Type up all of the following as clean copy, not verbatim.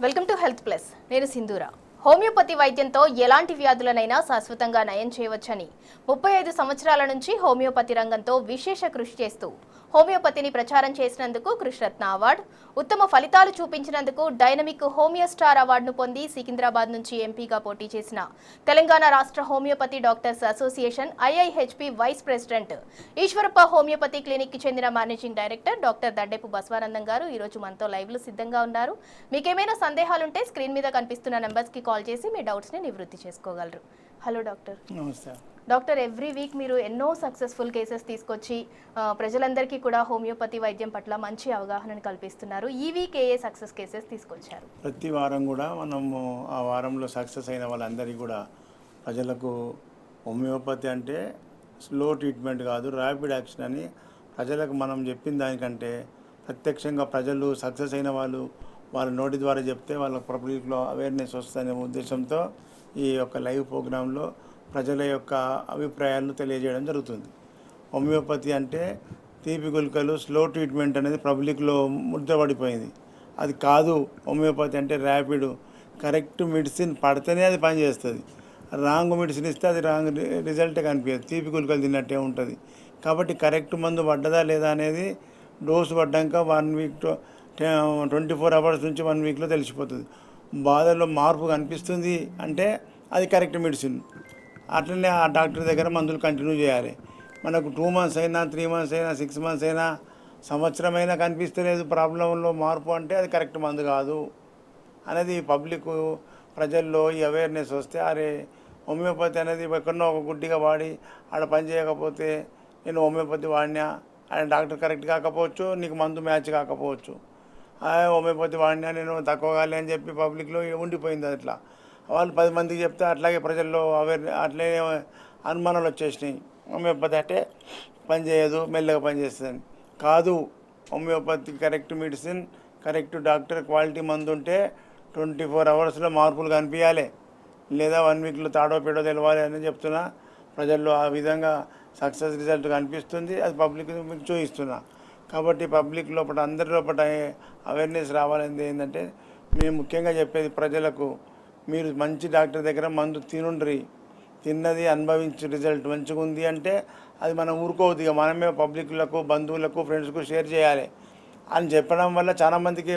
Welcome to health plus. నేను Sindhura. Homeopathy వైద్యంతో ఎలాంటి వ్యాధులనైనా శాశ్వతంగా నయం చేయవచ్చని 35 సంవత్సరాల నుంచి హోమియోపతి రంగంతో విశేష కృషి చేస్తూ హోమియోపతిని ప్రచారం చేసినందుకు కృష్ణరత్న అవార్డు, ఉత్తమ ఫలితాలు చూపించినందుకు డైనమిక్ హోమియో స్టార్ అవార్డును పొంది సికింద్రాబాద్ నుంచి ఎంపీగా పోటీ చేసిన తెలంగాణ రాష్ట్ర homeopathy doctors association IIHP vice president Eshwarappa homeopathy clinic కి చెందిన managing director doctor Daddepu Basavanandam గారు ఈ రోజు మనతో లైవ్ లో సిద్ధంగా ఉన్నారు. మీకేమైనా సందేహాలుంటే స్క్రీన్ మీద కనిపిస్తున్న నంబర్స్ కి కాల్ చేసి మీ డౌట్స్ ని నివృత్తి చేసుకోగలరు. Hello doctor. నమస్తే డాక్టర్. ఎవ్రీ వీక్ మీరు ఎన్నో సక్సెస్ఫుల్ కేసెస్ తీసుకొచ్చి ప్రజలందరికీ కూడా హోమియోపతి వైద్యం పట్ల మంచి అవగాహనను కల్పిస్తున్నారు. ఈ వీక్ ఏ సక్సెస్ కేసెస్ తీసుకొచ్చారు? ప్రతి వారం కూడా మనము ఆ వారంలో సక్సెస్ అయిన వాళ్ళందరికీ కూడా ప్రజలకు హోమియోపతి అంటే స్లో ట్రీట్మెంట్ కాదు, ర్యాపిడ్ యాక్షన్ అని ప్రజలకు మనం చెప్పిన దానికంటే ప్రత్యక్షంగా ప్రజలు సక్సెస్ అయిన వాళ్ళ నోటి ద్వారా చెప్తే వాళ్ళ పబ్లిక్లో అవేర్నెస్ వస్తుందనే ఉద్దేశంతో ఈ యొక్క లైవ్ ప్రోగ్రాంలో ప్రజల యొక్క అభిప్రాయాలను తెలియజేయడం జరుగుతుంది. హోమియోపతి అంటే తీపి గుళికలు, స్లో ట్రీట్మెంట్ అనేది పబ్లిక్లో ముద్రపడిపోయింది. అది కాదు. హోమియోపతి అంటే ర్యాపిడ్, కరెక్ట్ మెడిసిన్ పడితేనే అది పనిచేస్తుంది. రాంగ్ మెడిసిన్ ఇస్తే అది రాంగ్ రిజల్టే కనిపించదు, తీపి గుళికలు తిన్నట్టే ఉంటుంది. కాబట్టి కరెక్ట్ మందు పడ్డదా లేదా అనేది డోసు పడ్డాక 1 వీక్ 24 అవర్స్ నుంచి 1 వీక్లో తెలిసిపోతుంది. బాధల్లో మార్పు కనిపిస్తుంది అంటే అది కరెక్ట్ మెడిసిన్. అట్లనే ఆ డాక్టర్ దగ్గర మందులు కంటిన్యూ చేయాలి. మనకు 2 మంత్స్ అయినా, 3 మంత్స్ అయినా, 6 మంత్స్ అయినా, సంవత్సరం అయినా కనిపిస్తలేదు ప్రాబ్లంలో మార్పు అంటే అది కరెక్ట్ మందు కాదు అనేది పబ్లిక్ ప్రజల్లో ఈ అవేర్నెస్ వస్తే, అరే హోమియోపతి అనేది ఎక్కడో ఒక గుడ్డిగా వాడి ఆడ పని చేయకపోతే నేను హోమియోపతి వాడినా, ఆయన డాక్టర్ కరెక్ట్ కాకపోవచ్చు, నీకు మందు మ్యాచ్ కాకపోవచ్చు, హోమియోపతి వాడినా నేను తక్కువ కాలే అని చెప్పి పబ్లిక్లో ఉండిపోయింది. అట్లా వాళ్ళు 10 మందికి చెప్తే అట్లాగే ప్రజల్లో అట్లే అనుమానాలు వచ్చేసినాయి. హోమియోపతి అంటే పనిచేయదు, మెల్లగా పనిచేస్తుంది కాదు. Homeopathy correct medicine, correct doctor, quality మందు ఉంటే 24 అవర్స్లో మార్పులు కనిపించాలి, లేదా 1 వీక్లో తాడో పేడో తెలవాలి అని చెప్తున్నా. ప్రజల్లో ఆ విధంగా సక్సెస్ రిజల్ట్ కనిపిస్తుంది. అది పబ్లిక్ మీకు చూపిస్తున్నా. కాబట్టి పబ్లిక్ లోపల, అందరి లోపల అవేర్నెస్ రావాలని ఏంటంటే, మేము ముఖ్యంగా చెప్పేది ప్రజలకు, మీరు మంచి డాక్టర్ దగ్గర మందు తినుండ్రి, తిన్నది అనుభవించి రిజల్ట్ మంచిగా ఉంది అంటే అది మనం ఊరుకోవద్దు. ఇక మనమే పబ్లిక్లకు, బంధువులకు, ఫ్రెండ్స్కు షేర్ చేయాలి అని చెప్పడం వల్ల చాలామందికి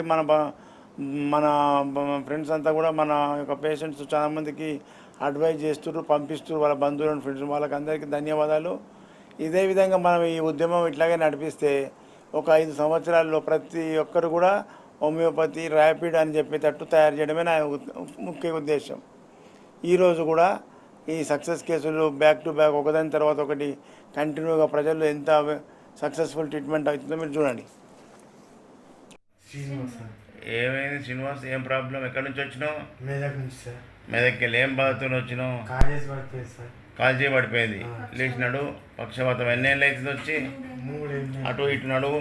మన ఫ్రెండ్స్ అంతా కూడా మన యొక్క పేషెంట్స్ చాలామందికి అడ్వైజ్ చేస్తున్నారు, పంపిస్తున్నారు వాళ్ళ బంధువులను, ఫ్రెండ్స్. వాళ్ళకి అందరికీ ధన్యవాదాలు. ఇదే విధంగా మనం ఈ ఉద్యమం ఇట్లాగే నడిపిస్తే ఒక 5 సంవత్సరాల్లో ప్రతి ఒక్కరు కూడా హోమియోపతి ర్యాపిడ్ అని చెప్పేటట్టు తయారు చేయడమే నా ముఖ్య ఉద్దేశం. ఈరోజు కూడా ఈ సక్సెస్ కేసులు బ్యాక్ టు బ్యాక్ ఒకదాని తర్వాత ఒకటి కంటిన్యూగా ప్రజలు ఎంత సక్సెస్ఫుల్ ట్రీట్మెంట్ అవుతుందో మీరు చూడండి. ఏమైంది శ్రీనివాస్? ఏం ప్రాబ్లం? ఎక్కడి నుంచి వచ్చినావు? మెదక్ నుంచి సార్. మెదక్కి వెళ్ళి ఏం బాధతో వచ్చినావు? కాల్ చేయబడిపోయింది. లేచినాడు పక్షవాతం. ఎన్నేళ్ళు అవుతుంది వచ్చి? 3 ఏళ్ళు. అటు ఇటు నడువు.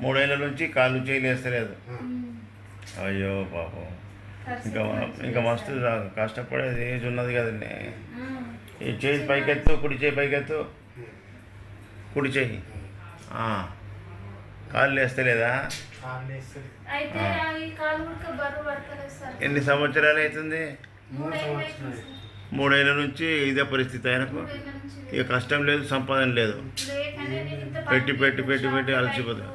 3 ఏళ్ళ నుంచి కాళ్ళు చేయలేస్తలేదు. అయ్యో పాపం. ఇంకా మస్తు కష్టపడేది ఏజ్ ఉన్నది కదండి. ఈ చేయి పైకెత్తు, కుడి చేయి పైకెత్తు, కుడి చేయి. కాళ్ళు వేస్తలేదా? ఎన్ని సంవత్సరాలు అవుతుంది? 3 ఏళ్ళ నుంచి ఇదే పరిస్థితి. ఆయనకు ఇక కష్టం లేదు, సంపాదన లేదు. పెట్టి పెట్టి పెట్టి పెట్టి అలసిపోతుంది.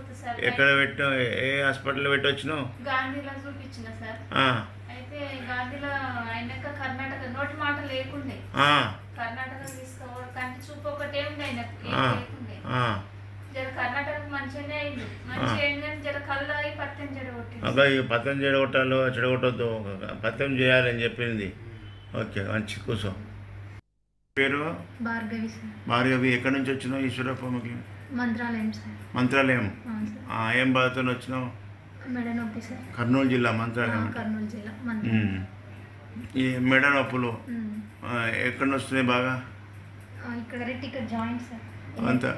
ఎక్కడ పెట్టావు? ఏ హాస్పిటల్లో పెట్టి వచ్చినావు? గాంధీలో చూపించిన సార్. అయితే గాంధీలో ఆయనక కర్ణాటక నోటి మాట లేకుండే, కర్ణాటక తీసుకోవాలి కంటి చూపు ఒకటే ఉంది ఆయనకు, లేకుండే. జర కర్ణాటక మంచిగానే అయింది. మంచిగా అయింది, జర కళ్ళు అయి పత్యం చెడగొట్టింది. అబ్బాయి పత్యం చెడగొట్టద్దు, పత్యం చేయాలని చెప్పింది. ఓకే, మంచి కూర్చో. పేరు? భార్గవి సార్. భార్గవి. ఎక్కడి నుంచి వచ్చినావు? ఈశ్వరప్పకి మంత్రాలయం సార్. మంత్రాలయం. ఏం బాధతో వచ్చినావు? మెడ నొప్పి సార్. కర్నూలు జిల్లా మంత్రాలయం. కర్నూలు జిల్లా. ఈ మెడ నొప్పులు ఎక్కడ వస్తున్నాయి బాగా? ఇక్కడ రెట్టికల్ జాయింట్ సార్. అంతా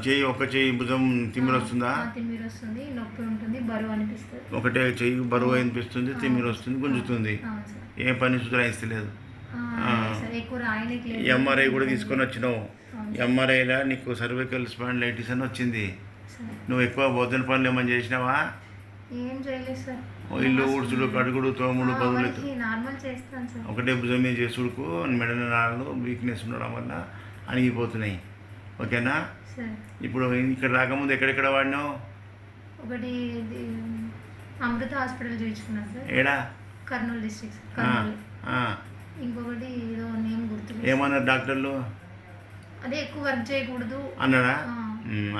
చెయ్యి, ఒక చెయ్యి భుజం తిమ్మిరి వస్తుందా? తిమ్మిరి వస్తుంది, నొప్పి ఉంటుంది, బరువు అనిపిస్తుంది. ఒకటే చెయ్యి బరువు అనిపిస్తుంది, తిమ్మిరి వస్తుంది, గుంజుతుంది. ఏ పని సుధరాయిస్తలేదు. ఎంఆర్ఐ కూడా తీసుకొని వచ్చినావు. ఎంఆర్ఐలా నీకు సర్వైకల్ స్పాండిలైటిస్ అని వచ్చింది. నువ్వు ఎక్కువ బోధన పనులు ఏమని చేసినావా? ఏం చేయలేదు సార్. ఇల్లు ఊడ్చుడు కడుగుడు తోముడు పదులు నార్మల్ చేస్తాను సార్. ఒకటే భుజం మీద చేసుడుకు మెడ నరాలు వీక్నెస్ ఉండడం వల్ల అణిగిపోతున్నాయి. ఓకేనా? సార్ ఇప్పుడు ఇక్కడ రాకముందు ఎక్కడెక్కడ వాడినావు? ఒకటి అమృత హాస్పిటల్ చూపించుకున్నాను సార్, ఏడా? కర్నూలు డిస్ట్రిక్ట్ కర్నూలు. ఆ. ఇంకొకటి ఏదో నేమ్ గుర్తులేదు. ఏమన్నారు డాక్టర్లు? అదే ఎక్కువ వర్క్ చేయకూడదు అన్నాడా? ఆ.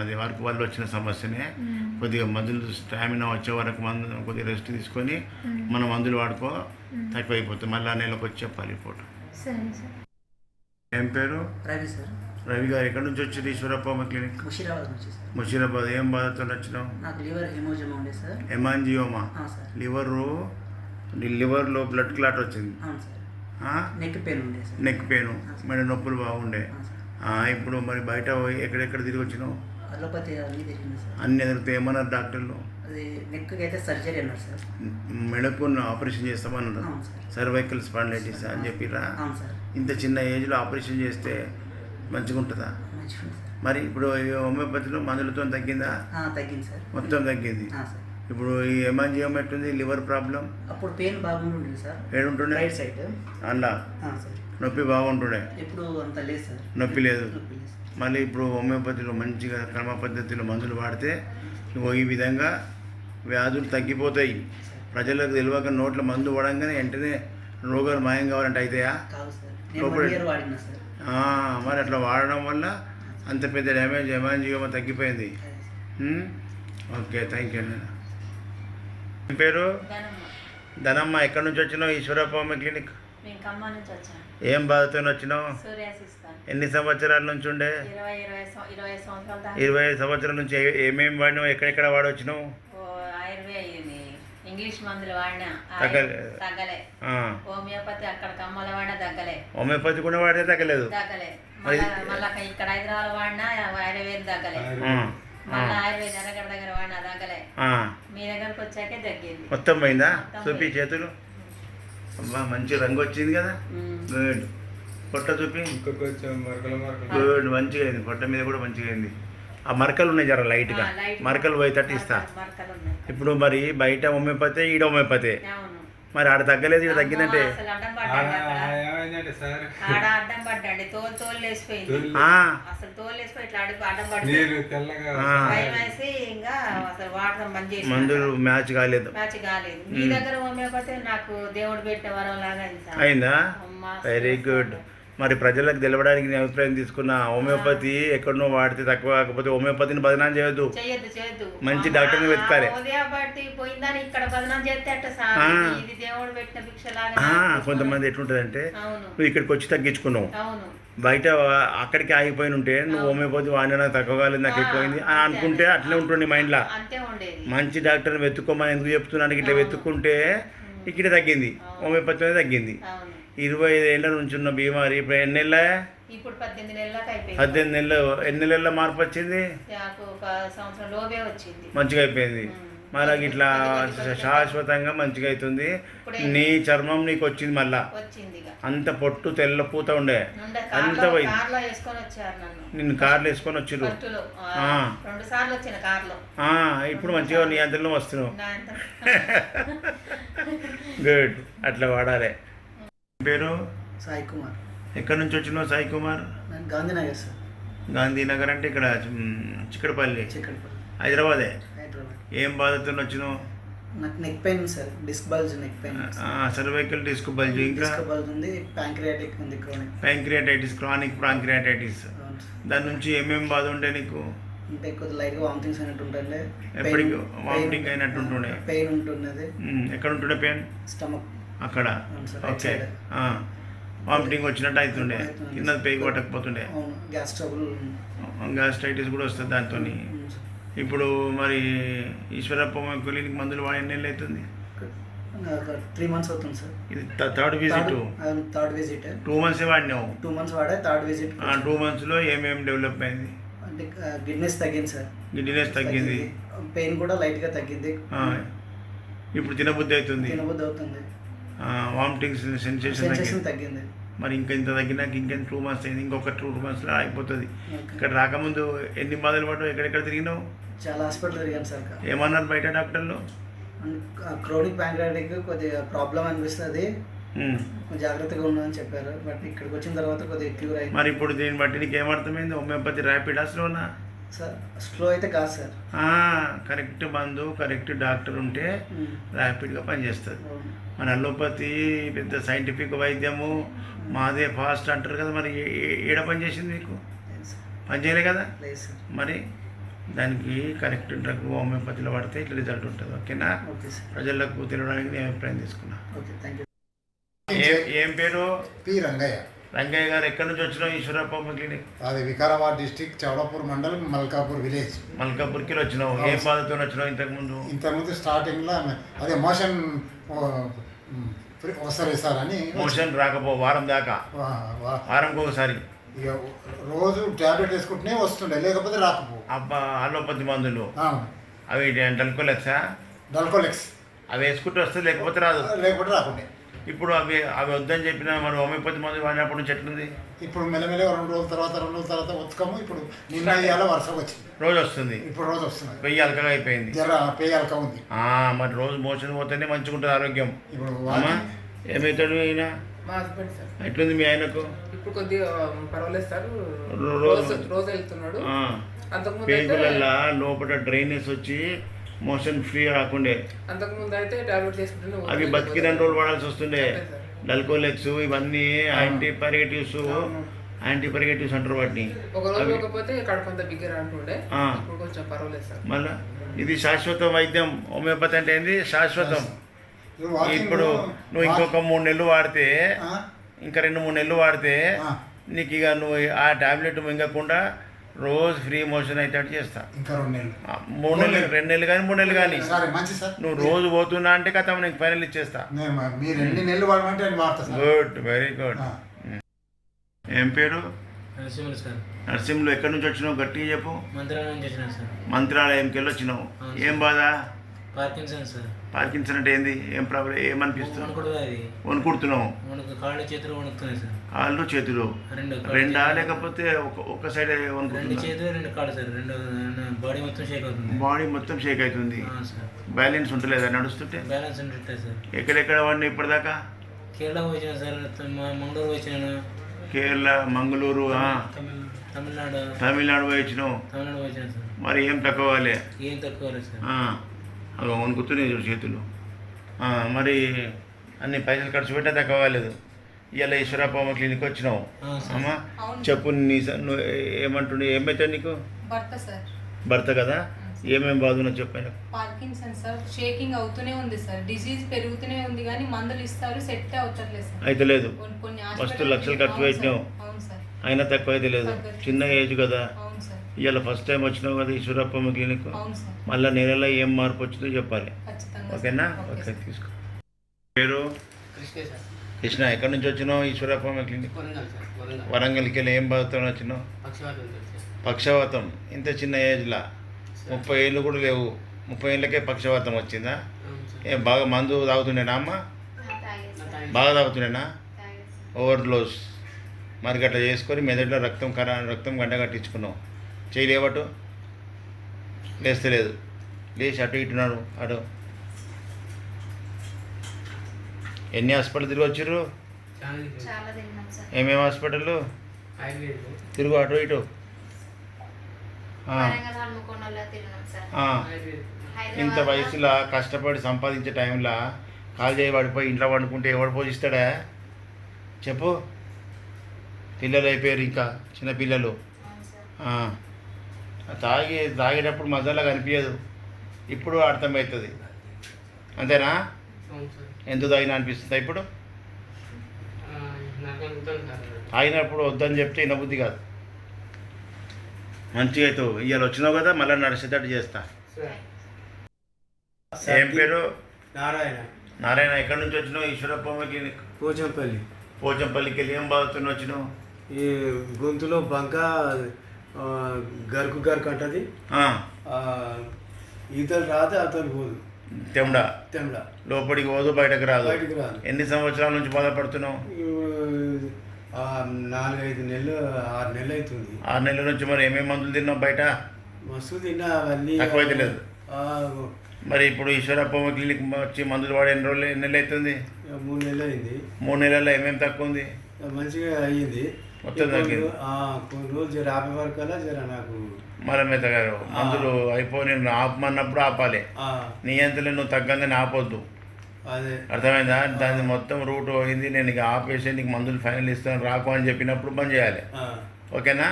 అది వర్క్ వల్ల వచ్చిన సమస్యనే. కొద్దిగా మందులు స్టామినా వచ్చే వరకు కొద్దిగా రెస్ట్ తీసుకొని మనం మందులు వాడుకో, తక్కువైపోతుంది. మళ్ళీ నెలకు వచ్చి చెప్పాలి రిపోర్ట్. సరే సార్. ఏం పేరు? రవి సార్. రవి గారు ఎక్కడి నుంచి వచ్చారు? ఈశ్వరప్ప క్లినిక్ ముషీరాబాద్ నుంచి సార్. ముషీరాబాద్. ఏం బాధతో వచ్చినావు? నాకు లివర్ హెమోజమా ఉండే సార్. హెమాంజియోమా? సార్. లివర్లో బ్లడ్ క్లాట్ వచ్చింది. అవును సార్. నెక్ పెయిన్ ఉండే సార్. నెక్ పెయిన్, మెడ నొప్పులు బాగుండే. సార్. ఇప్పుడు మరి బయట పోయి ఎక్కడెక్కడ తిరిగి వచ్చినావు? అలోపతి అన్నీ తిరిగింది సార్. అన్ని ఎదురుతాయి. ఏమన్నారు డాక్టర్లు? అది నెక్కి అయితే సర్జరీ అన్నారు సార్. మెడకు ఆపరేషన్ చేస్తామన్నారు. అవును సార్. సర్వైకల్ స్పాండిలైటిస్ అని చెప్పిరా? అవును సార్. ఇంత చిన్న ఏజ్లో ఆపరేషన్ చేస్తే మంచిగా ఉంటుందా? మంచిగా ఉంది సార్. మరి ఇప్పుడు ఈ హోమియోపతిలో మందులతో తగ్గిందా? తగ్గింది సార్. మొత్తం తగ్గింది. సార్. ఇప్పుడు ఈ హెమాంజియోమా ఎట్టుంది? లివర్ ప్రాబ్లం అప్పుడు పెయిన్ బాగుంటుండే సార్. ఏడుంటుండే? Right side. అలా సార్. నొప్పి బాగుంటుండే? ఇప్పుడు అంత లేదు సార్. నొప్పి లేదు. నొప్పి లేదు సార్. మళ్ళీ ఇప్పుడు హోమియోపతిలో మంచిగా క్రమ పద్ధతిలో మందులు వాడితే ఈ విధంగా వ్యాధులు తగ్గిపోతాయి. ప్రజలకు తెలియక నోట్ల మందు వాడంగానే వెంటనే రోగాలు మాయం కావాలంటే అవుతాయా? కాదు సార్. నేను 1 year వాడినా సార్. మరి అట్లా వాడడం వల్ల అంత పెద్ద డ్యామేజ్ హెమాంజియోమా తగ్గిపోయింది. Okay, thank you. మీ పేరు? ధనమ్మ. ఎక్కడి నుంచి వచ్చినావు? ఈశ్వరప్ప క్లినిక్. మేము ఖమ్మం నుంచి వచ్చాను. ఏం బాధతో వచ్చినావు? సూర్యాసిస్ తో. ఎన్ని సంవత్సరాల నుంచి ఉండే? 20 సంవత్సరాల దాకా. 25 సంవత్సరాల నుంచి ఏమేమి వాడినావు? ఎక్కడెక్కడ వాడొచ్చినావు? ఆయుర్వేద ఇంగ్లీష్ మందులు వాడినా తగ్గలే. హోమియోపతి అక్కడ ఖమ్మంలో వాడినా తగ్గలే. హోమియోపతి కూడా వాడితే తగ్గలేదు. మళ్ళా ఇక్కడ హైదరాబాద్ వాడినా ఆయుర్వేదం తగ్గలే. మళ్ళీ ఆయుర్వేద దగ్గర వాడినా తగ్గలే. మీ దగ్గరకు వచ్చాకే తగ్గింది. మొత్తం పోయిందా? చూపి చేతులు. అమ్మా, మంచి రంగు వచ్చింది కదా. గుడ్. పొట్ట చూపి. కొంచెం మరకలు గుడ్, మంచిగా అయింది. పొట్ట మీద కూడా మంచిగా అయింది. ఆ మరకలు ఉన్నాయి జర లైట్గా. మరకలు పోయి తట్టిస్తా. మరకలు ఉన్నాయి. ఇప్పుడు మరి బయట హోమియోపతి, ఈడ హోమియోపతి. అవును. మరి ఆడ తగ్గలేదు, ఇక్కడ తగ్గిందంటే? అసలు అడ్డం పడ్డాడు అక్కడ. ఏమైందంటే సార్, ఆడ అడ్డం పడ్డాడు. తోలు లేసిపోయింది. అసలు తోలు లేసిపోయి ఇట్లా అడ్డం పడ్డాడు. నీరు తెల్లగా భయం వేసి ఇంకా అసలు వాడడం బంద్ చేసి మందులు మ్యాచ్ కాలేదు. మ్యాచ్ కాలేదు. మీ దగ్గర హోమియోపతి నాకు దేవుడు పెట్టిన వరం లాగా అయింది సార్. అయిందా? అమ్మా, వెరీ గుడ్. మరి ప్రజలకు తెలవడానికి నేను అభిప్రాయం తీసుకున్న హోమియోపతి ఎక్కడనో వాడితే తక్కువ, కాకపోతే హోమియోపతిని బదనాం చేయొద్దు. చేయొద్దు. మంచి డాక్టర్ని వెతకాలి. ఉదయపట్టి పోయిందని ఇక్కడ బదనాం చేస్తే అట్ట సార్, ఇది దేవుడు పెట్టిన భిక్ష లాగా. కొంతమంది ఎట్లుంటదంటే, అవును నువ్వు ఇక్కడికి వచ్చి తగ్గించుకున్నావు, అవును బయట అక్కడికి ఆగిపోయి ఉంటే నువ్వు హోమియోపతి వాడినా తక్కువ కాలేదు, నాకు ఎక్కువైంది అని అనుకుంటే అట్లే ఉంటుంది మైండ్లో. అంతే ఉండేది. మంచి డాక్టర్ని వెతుక్కోమని ఎందుకు చెప్తున్నాను? ఇట్లా వెతుక్కుంటే ఇక్కడ తగ్గింది, హోమియోపతి మీద తగ్గింది. అవును. 25 ఏళ్ళ నుంచి ఉన్న బీమారి ఇప్పుడు ఎన్ని నెలల? ఇప్పుడు 18 నెలలకు అయిపోయింది. 18 నెలలు. ఎన్ని నెలల మార్పు వచ్చింది? నాకు 1 సంవత్సరం లోపే వచ్చింది. మంచిగా అయిపోయింది. మరి ఇట్లా శాశ్వతంగా మంచిగా అవుతుంది. నీ చర్మం నీకు వచ్చింది మళ్ళా. వచ్చింది ఇక. అంత పొట్టు తెల్ల పూత ఉండే అంత పోయింది. కార్లో వేసుకొని వచ్చారు నన్ను. నిన్ను కార్లు వేసుకొని వచ్చిర్రు. ఫస్ట్లో 2 సార్లు వచ్చిన కార్లో. ఇప్పుడు మంచిగా నీ అంతలో వస్తున్నావు. గుడ్. అట్లా వాడాలి. పేరు? సాయి కుమార్. ఎక్కడి నుంచి వచ్చినావు సాయి కుమార్? నేను గాంధీనగర్ సార్. గాంధీనగర్ అంటే ఇక్కడ చిక్కడపల్లి, చిక్కడపల్లి, హైదరాబాదే. హైదరాబాద్. ఏం బాధతో వచ్చినావు? నాకు neck pain sir, disc bulge neck pain. Cervical disc bulge, ఇంకా డిస్క్ బల్జ్ ఉంది, ప్యాంక్రియాటిక్ ఉంది, క్రానిక్ ప్యాంక్రియాటైటిస్, క్రానిక్ ప్యాంక్రియాటైటిస్. దాని నుంచి ఏమేమి బాధ ఉండే నీకు? అంటే కొద్దిగా లైట్గా వామిటింగ్స్ అయినట్టు ఉంటుండే. ఎప్పటికి వామిటింగ్ అయినట్టు ఉంటుండే? పెయిన్ ఉంటున్నది. ఎక్కడ ఉంటుండే పెయిన్? స్టమక్ అక్కడ. ఓకే. వామిటింగ్ వచ్చినట్టు అవుతుండే, కింద పేగి పట్టకపోతుండే. అవును. గ్యాస్ ట్రబుల్, గ్యాస్ట్రైటిస్ కూడా వస్తుంది దాంతో. ఇప్పుడు మరి ఈశ్వరప్ప క్లినిక్ మందులు వాడి ఎన్ని నెలలు అవుతుంది? 3 months అవుతుంది సార్. ఇది third visit. Third visit. 2 months వాడినావు? 2 months వాడే. Third visit. 2 monthsలో ఏమేమి డెవలప్ అయింది? అంటే గిడ్నెస్ తగ్గింది సార్. గిడ్నెస్ తగ్గింది. పెయిన్ కూడా లైట్గా తగ్గింది. ఇప్పుడు తినబుద్ధి అవుతుంది. తినబుద్ధి అవుతుంది. వామిటింగ్ సెన్సేషన్ తగ్గింది. మరి ఇంకా ఇంత తగ్గినాక ఇంకెంత 2 months అయింది, ఇంకొక 2 monthsలో అయిపోతుంది. ఇక్కడ రాకముందు ఎన్ని బాధలు పడ్డావు? ఎక్కడెక్కడ తిరిగినావు? చాలా హాస్పిటల్ తిరిగాను సార్. ఏమన్నారు బయట డాక్టర్లు? క్రోనిక్ ప్యాంక్రాటిక్ కొద్దిగా ప్రాబ్లం అనిపిస్తుంది, ఉమ్. కొంచెం జాగ్రత్తగా ఉండదని చెప్పారు. బట్ ఇక్కడికి వచ్చిన తర్వాత కొద్దిగా క్యూర్ అయింది మరి ఇప్పుడు దీన్ని బట్టి నీకు ఏమర్థమైంది? హోమియోపతి ర్యాపిడా స్లోనా? సార్. స్లో అయితే కాదు సార్. కరెక్ట్ మందు కరెక్ట్ డాక్టర్ ఉంటే ర్యాపిడ్గా పనిచేస్తుంది. మన అలోపతి పెద్ద సైంటిఫిక్ వైద్యము మాదే ఫాస్ట్ అంటారు కదా, మరి ఏడ పని చేసింది మీకు? లేదు సార్. పని చేయలే కదా. లేదు సార్. మరి దానికి కరెక్ట్ డ్రగ్ హోమియోపతిలో పడితే ఇట్లా రిజల్ట్ ఉంటుంది. ఓకేనా? Okay sir. ప్రజలకు తెలియడానికి నేను అభిప్రాయం తీసుకున్నా. Okay, thank you. ఏం పేరు? పి రంగయ్య. రంగయ్య గారు ఎక్కడి నుంచి వచ్చినావు? ఈశ్వరప్ప క్లినిక్ అది వికారాబాద్ డిస్టిక్ చౌడపూర్ మండలం మల్కాపూర్ విలేజ్. మల్కాపూర్కి వచ్చినావు. ఏం బాధతో వచ్చినావు ఇంతకుముందు? ఇంతకుముందు స్టార్టింగ్లో అదే మోషన్ వస్తారు సార్ అని మోషన్ రాకపో వారం దాకా, వారంకి ఒకసారి ఇక రోజు ట్యాబ్లెట్ వేసుకుంటూనే వస్తుండే, లేకపోతే రాకపో. అబ్బా అలోపతి మందులు అవి డల్కోలెక్సా? డల్కోలెక్స్ అవి వేసుకుంటూ వస్తుంది, లేకపోతే రాదు. లేకపోతే రాకుండే. ఇప్పుడు అవి వద్దని చెప్పిన మరి హోమియోపతి మందులు వాడినప్పటి నుంచి ఎట్లుంది? ఇప్పుడు మెల్లమెల్లగా 2 రోజుల తర్వాత వచ్చుకోము. ఇప్పుడు నిన్న ఇవాళ వరుసగా వచ్చింది, రోజు వస్తుంది. ఇప్పుడు రోజు వస్తుంది. వెయ్యి అలకగా అయిపోయింది. జర పేయాలక ఉంది. మరి రోజు మోషన్ పోతేనే మంచిగా ఉంటుంది ఆరోగ్యం. ఇప్పుడు అమ్మా ఏమవుతాడు ఈయన? మా హస్బెండ్ సార్. ఎట్లుంది మీ ఆయనకు? ఇప్పుడు కొద్దిగా పర్వాలేదు సార్, రోజు రోజు వెళ్తున్నాడు. అంతకుముందు పేగులల్లా లోపల డ్రైనేజ్ వచ్చి మోషన్ ఫ్రీ రాకుండే. అంతకుముందు అయితే టాబ్లెట్ చేసుకుంటే అవి బతికి 2 రోజులు వాడాల్సి వస్తుండే. డల్కోలెక్స్ ఇవన్నీ యాంటీపైరేటివ్స్ అంటారు వాటిని. ఒక రోజు పోకపోతే కడుపంత బిగ్గర అంటుండే, ఇప్పుడు కొంచెం పర్వాలేదు సార్. మళ్ళా ఇది శాశ్వత వైద్యం. హోమియోపతి అంటే ఏంది? శాశ్వతం. ఇప్పుడు నువ్వు ఇంకొక 3 నెలలు వాడితే, ఇంకా 2-3 నెలలు వాడితే నీకు ఇక నువ్వు ఆ టాబ్లెట్ మింగకుండా రోజు ఫ్రీ మోషన్ అయితే చేస్తా. ఇంకా 2 నెలలు 3 నెలలు 2 నెలలు కానీ 3 నెలలు కానీ మంచి సార్. నువ్వు రోజు పోతున్నా అంటే కథ నీకు ఫైనల్ ఇచ్చేస్తా. మీరు 2 నెలలు వాడమంటే వాడతా. Good, very good. ఏం పేరు? నరసింహులు సార్. నరసింహులు ఎక్కడి నుంచి వచ్చినావు? గట్టిగా చెప్పు. మంత్రాలయం నుంచి వచ్చినాను సార్. మంత్రాలయంకి వెళ్ళి వచ్చినావు. ఏం బాధ? Parkinson sir. పార్కిన్సన్ అంటే ఏంది? ఏం ప్రాబ్లం? ఏమనిపిస్తుంది? వణుకుడు అది. వణుకుడుతున్నావు? కాళ్ళు చేతులు వణుకుతున్నాయి సార్. కాళ్ళు చేతులు రెండా లేకపోతే ఒక సైడ్? 2 చేతులు 2 కాళ్ళు సార్. బాడీ మొత్తం షేక్ అవుతుంది. బాడీ మొత్తం షేక్ అవుతుంది. సార్. బ్యాలెన్స్ ఉంటలేదా నడుస్తుంటే? బ్యాలెన్స్ ఉంటుంది సార్. ఎక్కడెక్కడ వాడినా ఇప్పటిదాకా? కేరళ వచ్చిన సార్, మంగళూరు వచ్చినాను. కేరళ, మంగళూరు, తమిళనాడు వచ్చినావు. తమిళనాడు వచ్చినాను సార్. మరి ఏం తక్కువ కాలే? ఏం తక్కువ సార్. అవి వణుకుతున్నాయి చూడు చేతులు. మరి అన్ని పైసలు ఖర్చు పెట్టా తక్కువ కాలేదు. ఇవాళ ఈశ్వరప్ప క్లినిక్ వచ్చినావు. అమ్మా చెప్పు, నువ్వు ఏమంటుండే? ఏమవుతావు నీకు? భర్త సార్. భర్త కదా? ఏమేమి బాధున్నా చెప్పాను. Parkinson sir. షేకింగ్ అవుతూనే ఉంది సార్. డిసీజ్ పెరుగుతూనే ఉంది కానీ మందులు ఇస్తారు, సెట్ అవుతలేదు సార్. అయితే లేదు, కొన్ని ఫస్ట్ లక్షలు ఖర్చు పెట్టినావు, అవును సార్. అయినా తక్కువ అయితే లేదు. చిన్న ఏజ్ కదా. అవును సార్. ఇవాళ ఫస్ట్ టైం వచ్చినావు కదా ఈశ్వరప్ప క్లినిక్. అవును సార్. మళ్ళీ నెలలో ఏం మార్పు వచ్చిందో చెప్పాలి. ఖచ్చితంగా. ఓకేనా? ఓకే, తీసుకో. పేరు? కృష్ణ సార్. కృష్ణ. ఎక్కడి నుంచి వచ్చినావు? ఈశ్వరప్ప క్లినిక్. వరంగల్ సార్. వరంగల్. వరంగల్కి వెళ్ళి ఏం బాధతో వచ్చినావు? పక్షవాతం సార్. పక్షవాతం. ఇంత చిన్న ఏజ్లా 30 ఏళ్ళు కూడా లేవు. 30 ఏళ్ళకే పక్షవాతం వచ్చిందా? ఏం బాగా మందు తాగుతుండేనా అమ్మ? బాగా తాగుతుండేనా? Over dose. మరి గట్లా చేసుకొని మెదడులో రక్తం గంట కట్టించుకున్నావు. చేయలేవటు లేస్తలేదు. లేచి అటు ఇటున్నాడు అటు. ఎన్ని హాస్పిటల్ తిరిగి వచ్చిర్రు? చాలా తిన్నాం సార్. ఏమేమి హాస్పిటల్ ఆయుర్వేదం. తిరుగు అటు ఇటు? వరంగల్, హన్మకొండలో తిన్నాం సార్. ఇంత వయసులో కష్టపడి సంపాదించే టైంలో కాలు చేయి పడిపోయి ఇంట్లో వండుకుంటే ఎవడు పోషిస్తాడా చెప్పు? పిల్లలు అయిపోయారు, ఇంకా చిన్నపిల్లలు. తాగేటప్పుడు మజాలా కనిపించదు, ఇప్పుడు అర్థమవుతుంది. అంతేనా? ఎందుకు తాగినా అనిపిస్తుందా ఇప్పుడు? తాగినప్పుడు వద్దని చెప్తే వినబుద్ధి కాదు. మంచిగా అవుతావు. ఇవాళ వచ్చినావు కదా, మళ్ళీ నడిచేటట్టు చేస్తా. ఏం పేరు? నారాయణ. నారాయణ. ఎక్కడి నుంచి వచ్చినావు? ఈశ్వరప్ప క్లినిక్. పోచంపల్లికి వెళ్ళి ఏం బాధతున్నావు వచ్చినావు? ఈ గొంతులో బంక గరుకు అంటది. ఈతలు రాదు, అతను పోదు. తెమ్డ లోపలికి పోదు, బయటకు రాదు. ఎన్ని సంవత్సరాల నుంచి బాధపడుతున్నావు? 4-5 నెలలు 6 నెలలు అవుతుంది. 6 నెలల నుంచి. మరి ఏమేమి మందులు తిన్నావు బయట? మస్తు తిన్నా, అవన్నీ తక్కువైతే లేదు. మరి ఇప్పుడు ఈశ్వరప్ప క్లినిక్ వచ్చి మందులు వాడి ఎన్ని నెలలు అవుతుంది? 3 నెలలు అయింది. 3 నెలల్లో ఏమేమి తక్కువ ఉంది? మంచిగా అయ్యింది. మొత్తం తగ్గింది. కొన్ని రోజులు జర ఆపే వరకల్లా జర నాకు మరమేత గారు మందులు అయిపోయి నేను ఆపమన్నప్పుడు ఆపాలి. నీ అంతలో నువ్వు తగ్గంగానే ఆపొద్దు. అదే అర్థమైందా? దాన్ని మొత్తం రూట్ పోయింది. నేను ఇక ఆపేసి నీకు మందులు ఫైనల్ ఇస్తాను రాకు అని చెప్పినప్పుడు బంద్ చేయాలి. ఓకేనా?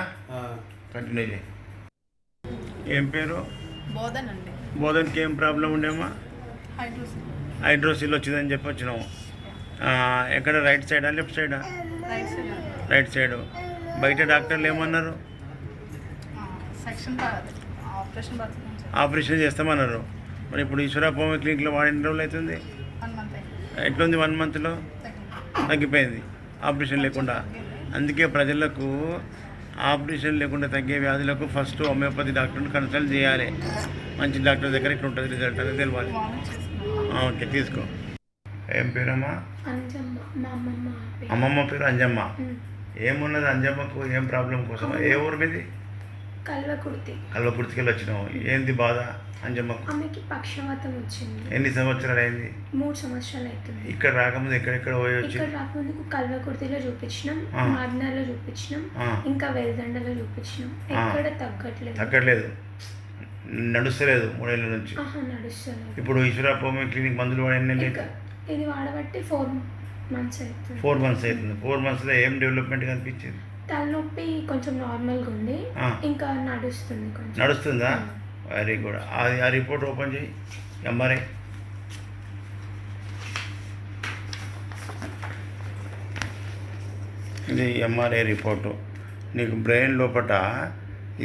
కంటిన్యూ చేయి. ఏం పేరు? బోధన్ అండి. బోధన్కి ఏం ప్రాబ్లం ఉండేమ్మా? హైడ్రోసిల్ వచ్చిందని చెప్పి వచ్చినాము. ఎక్కడ రైట్ సైడా లెఫ్ట్ సైడా? Right side. బయట డాక్టర్లు ఏమన్నారు? ఆపరేషన్ చేస్తామన్నారు. మరి ఇప్పుడు ఈశ్వరప్ప క్లినిక్లో వాడిన రోజులు అవుతుంది. ఎట్లుంది 1 మంత్లో? తగ్గిపోయింది ఆపరేషన్ లేకుండా. అందుకే ప్రజలకు ఆపరేషన్ లేకుండా తగ్గే వ్యాధులకు ఫస్ట్ హోమియోపతి డాక్టర్ని కన్సల్ట్ చేయాలి. మంచి డాక్టర్ దగ్గర ఇట్లా ఉంటుంది రిజల్ట్ అనేది తెలియాలి. ఓకే, తీసుకో. ఏం పేరమ్మా? అమ్మమ్మ పేరు అంజమ్మ. ఏమున్నది అంజమ్మకు? ఏం ప్రాబ్లం కోసం? ఏ ఊరు మీది? కల్వకుర్తికి వచ్చినావు. ఏంది బాధ అంజమ్మకు? ఆమెకి పక్షవాతం వచ్చింది. ఎన్ని సంవత్సరాలు అయింది? 3 సంవత్సరాలు అవుతుంది. ఇక్కడ రాకముందు ఎక్కడెక్కడ పోయొచ్చు? ఇక్కడ రాకముందు కల్వకుర్తిలో చూపించినాం, మాగ్నాలో చూపించినాం, ఇంకా వెల్దండలో చూపించినాం. ఎక్కడ తగ్గట్లేదు. నడుస్తలేదు 3 ఏళ్ళ నుంచి. నడుస్తలేదు. ఇప్పుడు ఈశ్వరప్ప క్లినిక్ మందులు వాడి ఇది వాడబట్టి 4 మంత్స్ అవుతుంది. 4 మంత్స్ అవుతుంది. 4 మంత్స్లో ఏం డెవలప్మెంట్ కనిపించింది? తలనొప్పి కొంచెం నార్మల్గా ఉంది, ఇంకా నడుస్తుంది కొంచెం. నడుస్తుందా? Very good. ఆ రిపోర్ట్ ఓపెన్ చేయి. ఎంఆర్ఐ ఇది ఎంఆర్ఐ రిపోర్టు. నీకు బ్రెయిన్ లోపల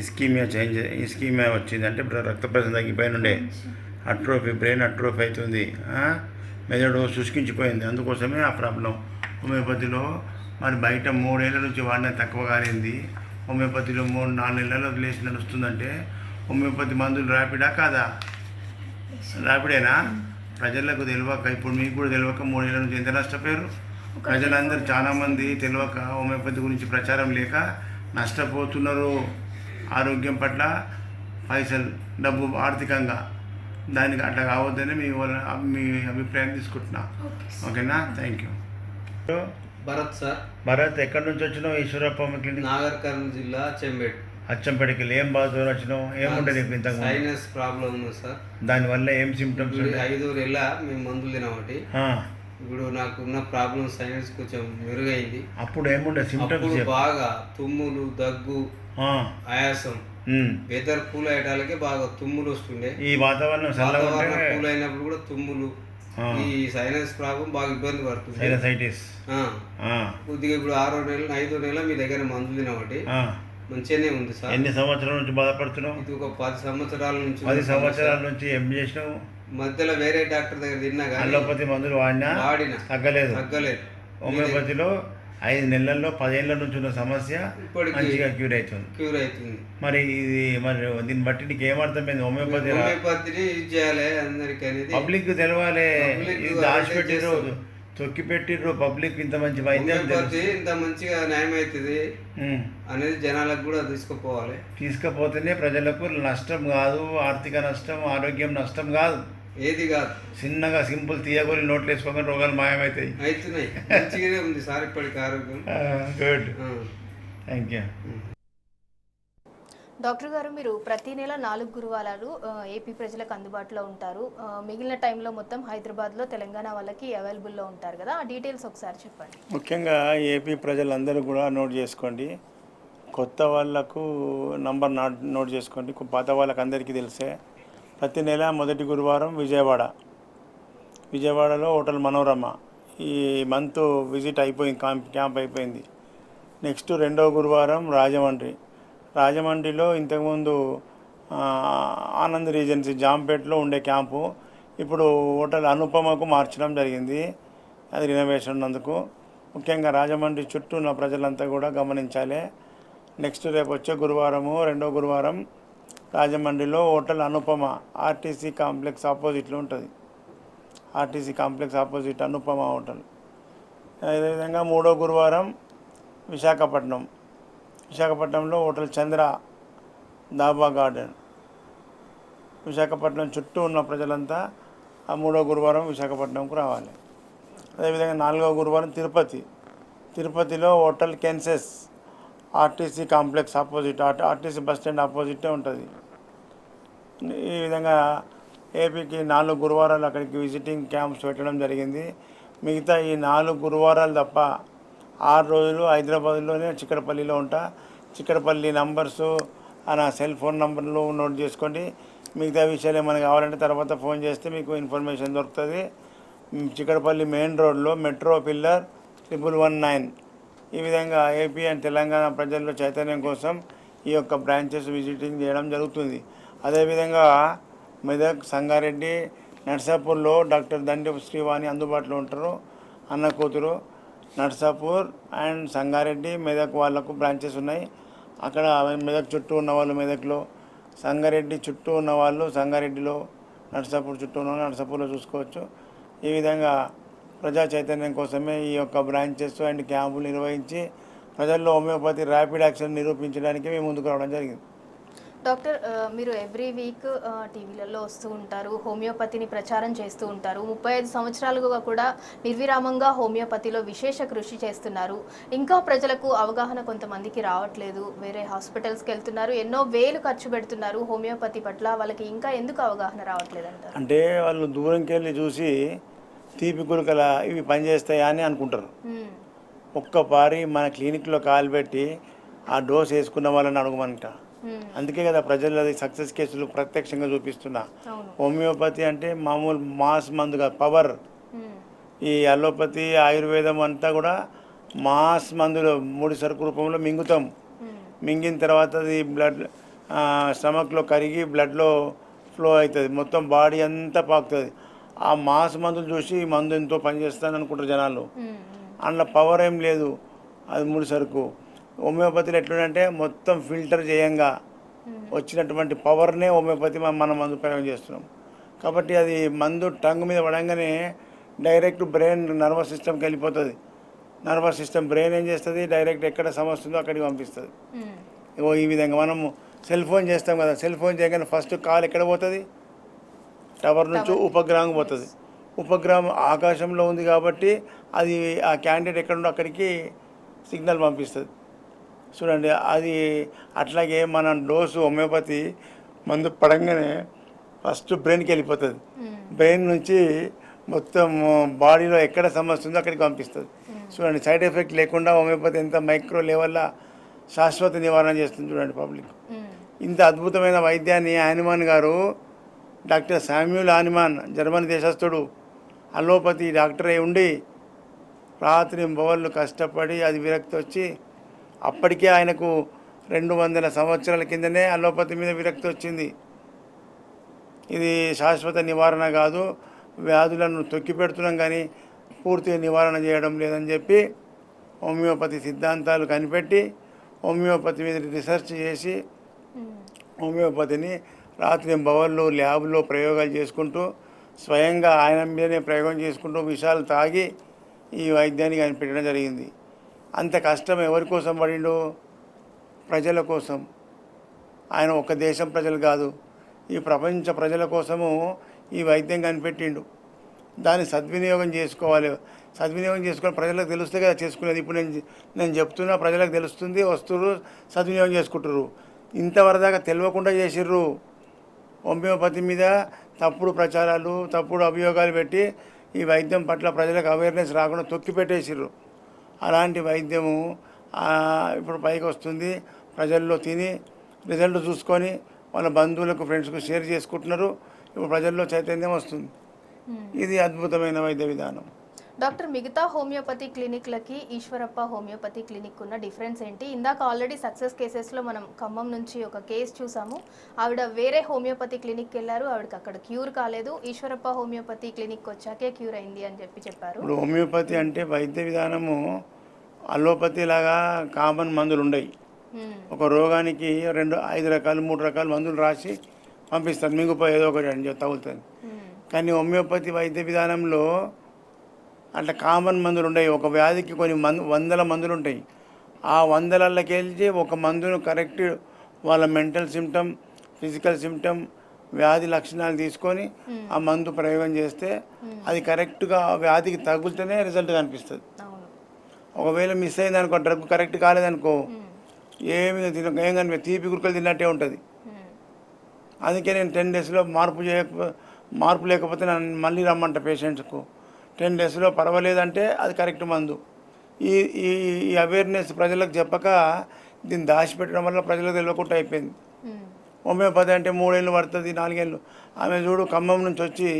ఇస్కీమియా వచ్చిందంటే రక్త ప్రసరణ తగ్గిపోయిన ఉండే బ్రెయిన్ అట్రోఫీ అవుతుంది. మెదడు శుష్కించిపోయింది. అందుకోసమే ఆ ప్రాబ్లం. హోమియోపతిలో మరి బయట 3 ఏళ్ళ నుంచి వాడిన తక్కువ కాలింది. హోమియోపతిలో 3-4 నెలలు వదిలేసి నడుస్తుందంటే హోమియోపతి మందులు ర్యాపిడా కాదా? ర్యాపిడేనా? ప్రజలకు తెలియక, ఇప్పుడు మీకు కూడా తెలియక 3 ఏళ్ళ నుంచి ఎంత నష్టపోయారు ప్రజలందరూ. చాలామంది తెలియక హోమియోపతి గురించి ప్రచారం లేక నష్టపోతున్నారు. ఆరోగ్యం పట్ల పైసలు, డబ్బు, ఆర్థికంగా. దానికి అట్లా కావద్దని మీ అభిప్రాయం తీసుకుంటున్నా. ఓకేనా? Thank you. Bharat sir. Bharat, ఎక్కడి నుంచి వచ్చినావు? ఈశ్వరప్ప క్లినిక్, నాగర్ కర్నూలు జిల్లా, చెంబేట్. అచ్చంపేటకి. ఏం బాధతో వచ్చినావు? ఏముంటుంది నీకు? ఇంతకు సైనస్ ప్రాబ్లం ఉంది సార్. దానివల్ల ఏం సిమ్టమ్స్? 5 నెలల మేము మందులు తినబట్టి ఇప్పుడు నాకు ఉన్న ప్రాబ్లం సైనస్ కొంచెం మెరుగైంది. అప్పుడు ఏముండే సిమ్టమ్స్? బాగా తుమ్ములు, దగ్గు, ఆయాసం. వెదర్ కూల్ అయ్యేటాలకే బాగా తుమ్ములు వస్తుండే. ఈ వాతావరణం కూల్ అయినప్పుడు కూడా తుమ్ములు. ఈ సైనస్ ప్రాబ్లం బాగా ఇబ్బంది పడుతుంది. సైనసైటిస్ కొద్దిగా ఇప్పుడు 5 నెలల మీ దగ్గర మందులు తినబట్టి మంచిగానే ఉంది సార్. ఎన్ని సంవత్సరాల నుంచి బాధపడుతున్నావు? ఇది ఒక 10 సంవత్సరాల నుంచి. 10 సంవత్సరాల నుంచి ఏం చేసినావు? మధ్యలో వేరే డాక్టర్ దగ్గర తిన్నా కానీ అలోపతి మందులు వాడినా తగ్గలేదు. హోమియోపతిలో 5 నెలల్లో 10 ఏళ్ళ నుంచి ఉన్న సమస్య మంచిగా క్యూర్ అవుతుంది. మరి దీన్ని బట్టి నీకు ఏమర్థమైంది? హోమియోపతిని చేయాలి అందరికీ అనేది పబ్లిక్ తెలవాలి. దాచిపెట్టిర్రు, తొక్కి పెట్టిర్రు. పబ్లిక్ ఇంత మంచి వైద్యం, ఇంత మంచిగా న్యాయం అవుతుంది అనేది జనాలకు కూడా తీసుకుపోతేనే ప్రజలకు నష్టం కాదు, ఆర్థిక నష్టం, ఆరోగ్యం నష్టం కాదు, ఏది కాదు. చిన్నగా సింపుల్ తీయగొని నోట్లు వేసుకోగానే రోగాలు మాయమవుతాయి. మంచిగానే ఉంది సార్ ఇప్పటికి ఆరోగ్యం. Good, thank you. డాక్టర్ గారు, మీరు ప్రతి నెల 4 గురువారాలు ఏపీ ప్రజలకు అందుబాటులో ఉంటారు. మిగిలిన టైంలో మొత్తం హైదరాబాద్లో తెలంగాణ వాళ్ళకి అవైలబుల్లో ఉంటారు కదా, ఆ డీటెయిల్స్ ఒకసారి చెప్పండి. ముఖ్యంగా ఏపీ ప్రజలందరూ కూడా నోట్ చేసుకోండి. కొత్త వాళ్ళకు నంబర్ నోట్ చేసుకోండి. పాత వాళ్ళకి అందరికీ తెలిసే. ప్రతి నెల మొదటి గురువారం విజయవాడలో హోటల్ మనోరమ. ఈ మంత్ విజిట్ అయిపోయింది, క్యాంప్ అయిపోయింది. నెక్స్ట్ 2వ గురువారం రాజమండ్రిలో ఇంతకుముందు ఆనంద్ రీజెన్సీ జాంపేట్లో ఉండే క్యాంపు ఇప్పుడు హోటల్ అనుపమకు మార్చడం జరిగింది. అది రినోవేషన్ ఉన్నందుకు. ముఖ్యంగా రాజమండ్రి చుట్టూ ఉన్న ప్రజలంతా కూడా గమనించాలి. నెక్స్ట్ రేపు వచ్చే గురువారము 2వ గురువారం రాజమండ్రిలో హోటల్ అనుపమ ఆర్టీసీ కాంప్లెక్స్ ఆపోజిట్లో ఉంటుంది. RTC complex opposite Anupama hotel. అదేవిధంగా 3వ గురువారం విశాఖపట్నంలో హోటల్ చంద్ర దాబా గార్డెన్. విశాఖపట్నం చుట్టూ ఉన్న ప్రజలంతా ఆ 3వ గురువారం విశాఖపట్నంకు రావాలి. అదేవిధంగా 4వ గురువారం తిరుపతిలో హోటల్ కెన్సెస్ RTC complex opposite, RTC bus stand ఆపోజిటే ఉంటుంది. ఈ విధంగా ఏపీకి 4 గురువారాలు అక్కడికి విజిటింగ్ క్యాంప్స్ పెట్టడం జరిగింది. మిగతా ఈ 4 గురువారాలు తప్ప 6 రోజులు హైదరాబాద్లోనే చిక్కడపల్లిలో ఉంటా. చిక్కడపల్లి నంబర్సు నా సెల్ ఫోన్ నంబర్లు నోట్ చేసుకోండి. మిగతా విషయాలు ఏమైనా కావాలంటే తర్వాత ఫోన్ చేస్తే మీకు ఇన్ఫర్మేషన్ దొరుకుతుంది. చిక్కడపల్లి మెయిన్ రోడ్లో మెట్రో పిల్లర్ 1119. ఈ విధంగా ఏపీ అండ్ తెలంగాణ ప్రజల్లో చైతన్యం కోసం ఈ యొక్క బ్రాంచెస్ విజిటింగ్ చేయడం జరుగుతుంది. అదేవిధంగా మెదక్, సంగారెడ్డి, నర్సాపూర్లో డాక్టర్ దండి శ్రీవాణి అందుబాటులో ఉంటారు. అన్న కూతురు నర్సాపూర్ అండ్ సంగారెడ్డి, మెదక్ వాళ్ళకు బ్రాంచెస్ ఉన్నాయి. అక్కడ మెదక్ చుట్టూ ఉన్నవాళ్ళు మెదక్లో, సంగారెడ్డి చుట్టూ ఉన్నవాళ్ళు సంగారెడ్డిలో, నర్సాపూర్ చుట్టూ ఉన్న నర్సాపూర్లో చూసుకోవచ్చు. ఈ విధంగా ప్రజా చైతన్యం కోసమే ఈ యొక్క బ్రాంచెస్ అండ్ క్యాంపులు నిర్వహించి ప్రజల్లో హోమియోపతి ర్యాపిడ్ యాక్షన్ నిరూపించడానికి మేము ముందుకు రావడం జరిగింది. డాక్టర్, మీరు ఎవ్రీ వీక్ టీవీలలో వస్తూ ఉంటారు, హోమియోపతిని ప్రచారం చేస్తూ ఉంటారు. 35 సంవత్సరాలుగా కూడా నిర్విరామంగా హోమియోపతిలో విశేష కృషి చేస్తున్నారు. ఇంకా ప్రజలకు అవగాహన కొంతమందికి రావట్లేదు, వేరే హాస్పిటల్స్కి వెళ్తున్నారు, ఎన్నో వేలు ఖర్చు పెడుతున్నారు. హోమియోపతి పట్ల వాళ్ళకి ఇంకా ఎందుకు అవగాహన రావట్లేదు అంటారు? అంటే వాళ్ళు దూరంకి వెళ్ళి చూసి తీపి గుళికల ఇవి పనిచేస్తాయా అని అనుకుంటారు. ఒక్కపారి మన క్లినిక్లో కాలు పెట్టి ఆ డోస్ వేసుకున్న వాళ్ళని అడగమంట. అందుకే కదా ప్రజలు అది సక్సెస్ కేసులు ప్రత్యక్షంగా చూపిస్తున్నా. హోమియోపతి అంటే మామూలు మాస్ మందుగా పవర్. ఈ అలోపతి, ఆయుర్వేదం అంతా కూడా మాస్ మందులు ముడి సరుకు రూపంలో మింగుతాం. మింగిన తర్వాత అది బ్లడ్ స్టమక్లో కరిగి బ్లడ్లో ఫ్లో అవుతుంది, మొత్తం బాడీ అంతా పాకుతుంది. ఆ మాస్ మందులు చూసి ఈ మందు ఎంతో పనిచేస్తాను అనుకుంటారు జనాలు. అందులో పవర్ ఏం లేదు, అది ముడి సరుకు. హోమియోపతిలో ఎట్లుందంటే మొత్తం ఫిల్టర్ చేయంగా వచ్చినటువంటి పవర్నే హోమియోపతి మనం మందు ప్రయోగం చేస్తున్నాం. కాబట్టి అది మందు టంగ్ మీద పడంగానే డైరెక్ట్ బ్రెయిన్ నర్వస్ సిస్టమ్కి వెళ్ళిపోతుంది. నర్వస్ సిస్టమ్ బ్రెయిన్ ఏం చేస్తుంది, డైరెక్ట్ ఎక్కడ సమస్య ఉందో అక్కడికి పంపిస్తుంది. ఈ విధంగా మనము సెల్ ఫోన్ చేస్తాం కదా, సెల్ ఫోన్ చేయగానే ఫస్ట్ కాల్ ఎక్కడ పోతుంది, టవర్ నుంచి ఉపగ్రహం పోతుంది. ఉపగ్రహం ఆకాశంలో ఉంది కాబట్టి అది ఆ క్యాండిడేట్ ఎక్కడుండో అక్కడికి సిగ్నల్ పంపిస్తుంది. చూడండి, అది అట్లాగే మన డోసు హోమియోపతి మందు పడంగానే ఫస్ట్ బ్రెయిన్కి వెళ్ళిపోతుంది. బ్రెయిన్ నుంచి మొత్తం బాడీలో ఎక్కడ సమస్య ఉందో అక్కడికి పంపిస్తుంది. చూడండి, సైడ్ ఎఫెక్ట్ లేకుండా హోమియోపతి ఎంత మైక్రో లెవెల్లో శాశ్వత నివారణ చేస్తుంది. చూడండి పబ్లిక్. ఇంత అద్భుతమైన వైద్యాన్ని హానిమాన్ గారు, డాక్టర్ శామ్యూల్ హానిమాన్, జర్మనీ దేశస్థుడు, అలోపతి డాక్టర్ అయి ఉండి రాత్రి బవళ్ళు కష్టపడి అది విరక్తి వచ్చి అప్పటికే ఆయనకు 200 సంవత్సరాల కిందనే అలోపతి మీద విరక్తి వచ్చింది. ఇది శాశ్వత నివారణ కాదు, వ్యాధులను తొక్కి పెడుతున్నాం కానీ పూర్తిగా నివారణ చేయడం లేదని చెప్పి హోమియోపతి సిద్ధాంతాలు కనిపెట్టి హోమియోపతి మీద రీసెర్చ్ చేసి హోమియోపతిని రాత్రి బవళ్ళు ల్యాబ్లో ప్రయోగాలు చేసుకుంటూ స్వయంగా ఆయన మీదనే ప్రయోగం చేసుకుంటూ విషాలు తాగి ఈ వైద్యాన్ని కనిపెట్టడం జరిగింది. అంత కష్టం ఎవరి కోసం పడిండు? ప్రజల కోసం. ఆయన ఒక దేశం ప్రజలు కాదు, ఈ ప్రపంచ ప్రజల కోసము ఈ వైద్యం కనిపెట్టిండు. దాన్ని సద్వినియోగం చేసుకోవాలి. సద్వినియోగం చేసుకొని ప్రజలకు తెలుస్తే కదా చేసుకునేది. ఇప్పుడు నేను చెప్తున్నా, ప్రజలకు తెలుస్తుంది, వస్తున్నారు, సద్వినియోగం చేసుకుంటారు. ఇంతవరదాకా తెలియకుండా చేసిర్రు. హోమియోపతి మీద తప్పుడు ప్రచారాలు, తప్పుడు అభియోగాలు పెట్టి ఈ వైద్యం పట్ల ప్రజలకు అవేర్నెస్ రాకుండా తొక్కిపెట్టేసిర్రు. అలాంటి వైద్యము ఇప్పుడు పైకి వస్తుంది. ప్రజల్లో తిని రిజల్ట్ చూసుకొని వాళ్ళ బంధువులకు, ఫ్రెండ్స్కు షేర్ చేసుకుంటున్నారు. ఇప్పుడు ప్రజల్లో చైతన్యం వస్తుంది. ఇది అద్భుతమైన వైద్య విధానం. డాక్టర్, మిగతా హోమియోపతి క్లినిక్లకి ఈశ్వరప్ప హోమియోపతి క్లినిక్ ఉన్న డిఫరెన్స్ ఏంటి? ఇందాక ఆల్రెడీ సక్సెస్ కేసెస్లో మనం ఖమ్మం నుంచి ఒక కేసు చూసాము. ఆవిడ వేరే హోమియోపతి క్లినిక్కి వెళ్ళారు, ఆవిడకి అక్కడ క్యూర్ కాలేదు. ఈశ్వరప్ప హోమియోపతి క్లినిక్ వచ్చాకే క్యూర్ అయింది అని చెప్పారు. ఇప్పుడు హోమియోపతి అంటే వైద్య విధానము అలోపతి లాగా కామన్ మందులు ఉండయి. ఒక రోగానికి 5 రకాలు 3 రకాల మందులు రాసి పంపిస్తారు, మిగిలిపోయి ఏదో ఒకటి అని తగులుతుంది. కానీ హోమియోపతి వైద్య విధానంలో అట్లా కామన్ మందులు ఉంటాయి. ఒక వ్యాధికి కొన్ని 100 మందులు ఉంటాయి. ఆ 100లకి వెళ్ళి ఒక మందును కరెక్ట్ వాళ్ళ మెంటల్ సిమ్టమ్, ఫిజికల్ సిమ్టమ్, వ్యాధి లక్షణాలు తీసుకొని ఆ మందు ప్రయోగం చేస్తే అది కరెక్ట్గా వ్యాధికి తగులుతూనే రిజల్ట్ కనిపిస్తుంది. ఒకవేళ మిస్ అయింది అనుకో, డ్రగ్ కరెక్ట్ కాలేదనుకో, ఏం కనిపి తీపి గురుకలు తిన్నట్టే ఉంటుంది. అందుకే నేను 10 డేస్లో మార్పు లేకపోతే నన్ను మళ్ళీ రమ్మంట పేషెంట్స్కు. 10 డేస్లో పర్వాలేదంటే అది కరెక్ట్ మందు. ఈ అవేర్నెస్ ప్రజలకు చెప్పక దీన్ని దాచిపెట్టడం వల్ల ప్రజలకు తెలియకుండా అయిపోయింది. హోమియోపతి అంటే 3 ఏళ్ళు పడుతుంది, 4 ఏళ్ళు. ఆమె చూడు ఖమ్మం నుంచి వచ్చి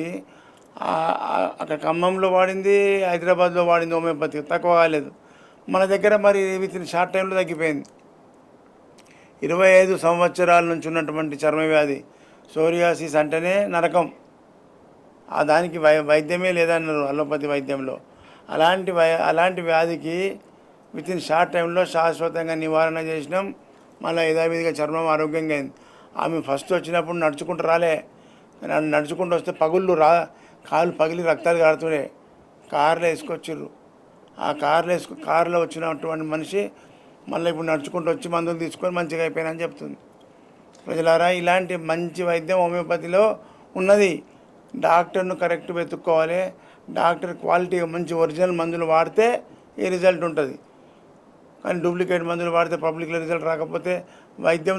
అక్కడ ఖమ్మంలో వాడింది, హైదరాబాద్లో వాడింది హోమియోపతి, తక్కువ కాలేదు. మన దగ్గర మరి విత్ ఇన్ షార్ట్ టైంలో తగ్గిపోయింది. 25 సంవత్సరాల నుంచి ఉన్నటువంటి చర్మ వ్యాధి సోరియాసిస్ అంటేనే నరకం. దానికి వైద్యమే లేదన్నారు అలోపతి వైద్యంలో. అలాంటి వ్యాధికి విత్ ఇన్ షార్ట్ టైంలో శాశ్వతంగా నివారణ చేసినాం. మళ్ళీ యథావిధిగా చర్మం ఆరోగ్యంగా అయింది. ఆమె ఫస్ట్ వచ్చినప్పుడు నడుచుకుంటూ రాలే, నడుచుకుంటూ వస్తే కాళ్ళు పగిలి రక్తాలు కారుతుండే. కార్లో వేసుకొచ్చిర్రు. ఆ కారులో వచ్చినటువంటి మనిషి మళ్ళీ ఇప్పుడు నడుచుకుంటూ వచ్చి మందులు తీసుకొని మంచిగా అయిపోయినా చెప్తుంది. ప్రజలారా, ఇలాంటి మంచి వైద్యం హోమియోపతిలో ఉన్నది. డాక్టర్ను కరెక్ట్ వెతుక్కోవాలి. డాక్టర్ క్వాలిటీ మంచి ఒరిజినల్ మందులు వాడితే ఈ రిజల్ట్ ఉంటుంది. కానీ డూప్లికేట్ మందులు వాడితే పబ్లిక్లో రిజల్ట్ రాకపోతే వైద్యం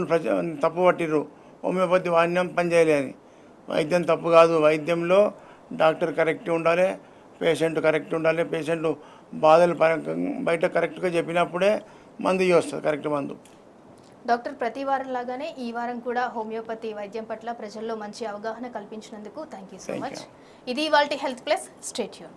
తప్పు పట్టిర్రు. హోమియోపతి వాడినాం పని చేయలే అని. వైద్యం తప్పు కాదు. వైద్యంలో డాక్టర్ కరెక్ట్ ఉండాలి, పేషెంట్ కరెక్ట్ ఉండాలి. పేషెంట్ బాధలు బయట కరెక్ట్గా చెప్పినప్పుడే మందు వస్తుంది, కరెక్ట్ మందు. డాక్టర్, ప్రతి వారం లాగానే ఈ వారం కూడా హోమియోపతి వైద్యం పట్ల ప్రజల్లో మంచి అవగాహన కల్పించినందుకు థ్యాంక్ యూ సో మచ్. ఇది ఇవాల్టి హెల్త్ ప్లస్. Stay tune.